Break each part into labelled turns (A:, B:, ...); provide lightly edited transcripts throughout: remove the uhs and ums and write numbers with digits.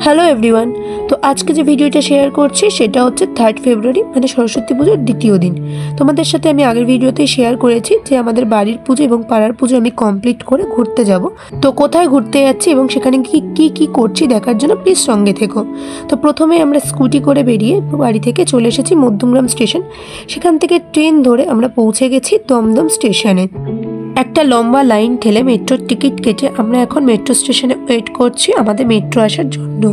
A: Hello everyone. তো আজকে যে ভিডিওটা শেয়ার করছি সেটা হচ্ছে 3 ফেব্রুয়ারি মানে সরস্বতী পুজোর দ্বিতীয় দিন। তোমাদের সাথে আমি আগের ভিডিওতে শেয়ার করেছি যে আমাদের বাড়ির পুজো এবং পাড়ার পুজো আমি কমপ্লিট করে ঘুরতে যাব। তো কোথায় ঘুরতে যাচ্ছি এবং সেখানে কি করছি দেখার জন্য প্লিজ সঙ্গে থেকো। তো প্রথমে আমরা স্কুটি করে বেরিয়ে বাড়ি থেকে চলে এসেছি মধ্যমগ্রাম স্টেশন। সেখান থেকে ট্রেন ধরে আমরা পৌঁছে গেছি দমদম স্টেশনে। একটা লম্বা লাইন ঠেলে মেট্রোর টিকিট কেটে আমরা এখন মেট্রো স্টেশনে ওয়েট করছি আমাদের মেট্রো আসার জন্য।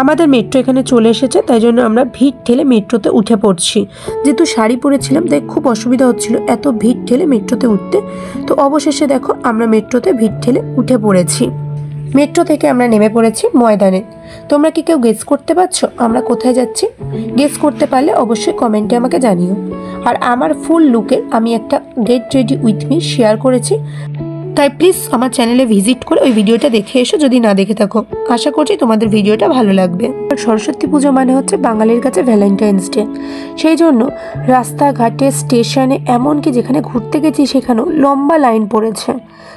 A: আমাদের মেট্রো এখানে চলে এসেছে, তাই জন্য আমরা ভিড় ঠেলে মেট্রোতে উঠে পড়ছি। যেহেতু শাড়ি পরেছিলাম তাই খুব অসুবিধা হচ্ছিল এত ভিড় ঠেলে মেট্রোতে উঠতে। তো অবশেষে দেখো আমরা মেট্রোতে ভিড় ঠেলে উঠে পড়েছি। মেট্রো থেকে আমরা নেমে পড়েছি ময়দানে। তোমরা কি কেউ গেস করতে পারছো আমরা কোথায় যাচ্ছি? গেস করতে পারলে অবশ্যই কমেন্টে আমাকে জানিও। আর আমার ফুল লুকের আমি একটা get ready with me share করেছি, তাই প্লিজ আমার চ্যানেলে ভিজিট করে ওই ভিডিওটা দেখে এসো যদি না দেখে থাকো। আশা করছি তোমাদের ভিডিওটা ভালো লাগবে। সরস্বতী পুজো মানে হচ্ছে বাঙালির কাছে ভ্যালেন্টাইন্স ডে। সেই জন্য রাস্তাঘাটে স্টেশনে এমনকি যেখানে ঘুরতে গেছি সেখানেও লম্বা লাইন পড়েছে।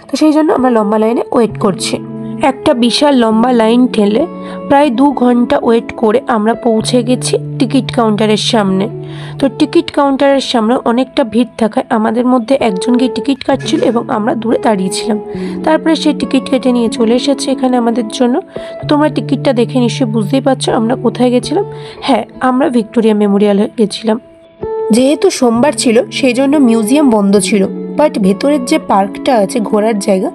A: তো সেই জন্য আমরা লম্বা লাইনে ওয়েট করছি। একটা বিশাল লম্বা লাইন ঠেলে প্রায় 2 ঘন্টা ওয়েট করে আমরা পৌঁছে গেছি টিকিট কাউন্টারের সামনে। তো টিকিট কাউন্টারের সামনে অনেকটা ভিড় থাকায় আমাদের মধ্যে একজন গিয়ে টিকিট কাটছিল এবং আমরা দূরে দাঁড়িয়েছিলাম। তারপরে সে টিকিট কেটে নিয়ে চলে এসেছে এখানে আমাদের জন্য। তো তোমরা টিকিটটা দেখে নিশ্চয়ই বুঝতেই পারছো আমরা কোথায় গেছিলাম। হ্যাঁ, আমরা ভিক্টোরিয়া মেমোরিয়ালে গেছিলাম। যেহেতু সোমবার ছিল সেই জন্য মিউজিয়াম বন্ধ ছিল, বাট ভেতরের যে পার্কটা আছে ঘোরার জায়গা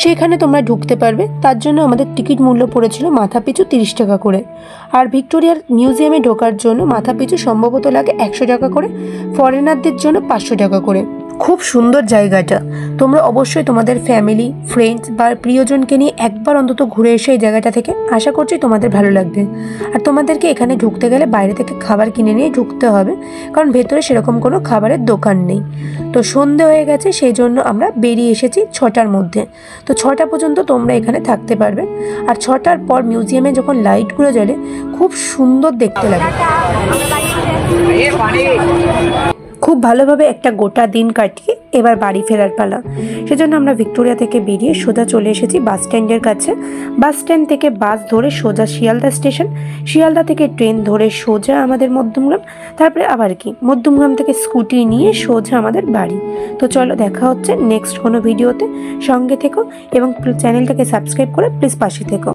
A: সেখানে তোমরা ঢুকতে পারবে। তার জন্য আমাদের টিকিট মূল্য পড়েছিল মাথাপিছু 30 টাকা করে। আর ভিক্টোরিয়ার মিউজিয়ামে ঢোকার জন্য মাথাপিছু সম্ভবত লাগে 100 টাকা করে, ফরেনারদের জন্য 500 টাকা করে। খুব সুন্দর জায়গাটা, তোমরা অবশ্যই তোমাদের ফ্যামিলি ফ্রেন্ডস বা প্রিয়জনকে নিয়ে একবার অন্তত ঘুরে এসো এই জায়গাটা থেকে। আশা করছি তোমাদের ভালো লাগবে। আর তোমাদেরকে এখানে ঢুকতে গেলে বাইরে থেকে খাবার কিনে নিয়ে ঢুকতে হবে, কারণ ভেতরে সেরকম কোনো খাবারের দোকান নেই। তো সন্ধে হয়ে গেছে সেই জন্য আমরা বেরিয়ে এসেছি 6টার মধ্যে। তো 6টা পর্যন্ত তোমরা এখানে থাকতে পারবে। আর 6টার পর মিউজিয়ামে যখন লাইটগুলো জ্বলে খুব সুন্দর দেখতে লাগে। খুব ভালোভাবে একটা গোটা দিন কাটিয়ে এবার বাড়ি ফেরার পালা। সেজন্য আমরা ভিক্টোরিয়া থেকে বেরিয়ে সোজা চলে এসেছি বাস স্ট্যান্ডের কাছে। বাস স্ট্যান্ড থেকে বাস ধরে সোজা শিয়ালদা স্টেশন, শিয়ালদা থেকে ট্রেন ধরে সোজা আমাদের মধ্যমগ্রাম, তারপরে আবার মধ্যমগ্রাম থেকে স্কুটি নিয়ে সোজা আমাদের বাড়ি। তো চলো দেখা হচ্ছে নেক্সট কোনো ভিডিওতে। সঙ্গে থেকো এবং চ্যানেলটাকে সাবস্ক্রাইব করে প্লিজ পাশে থেকো।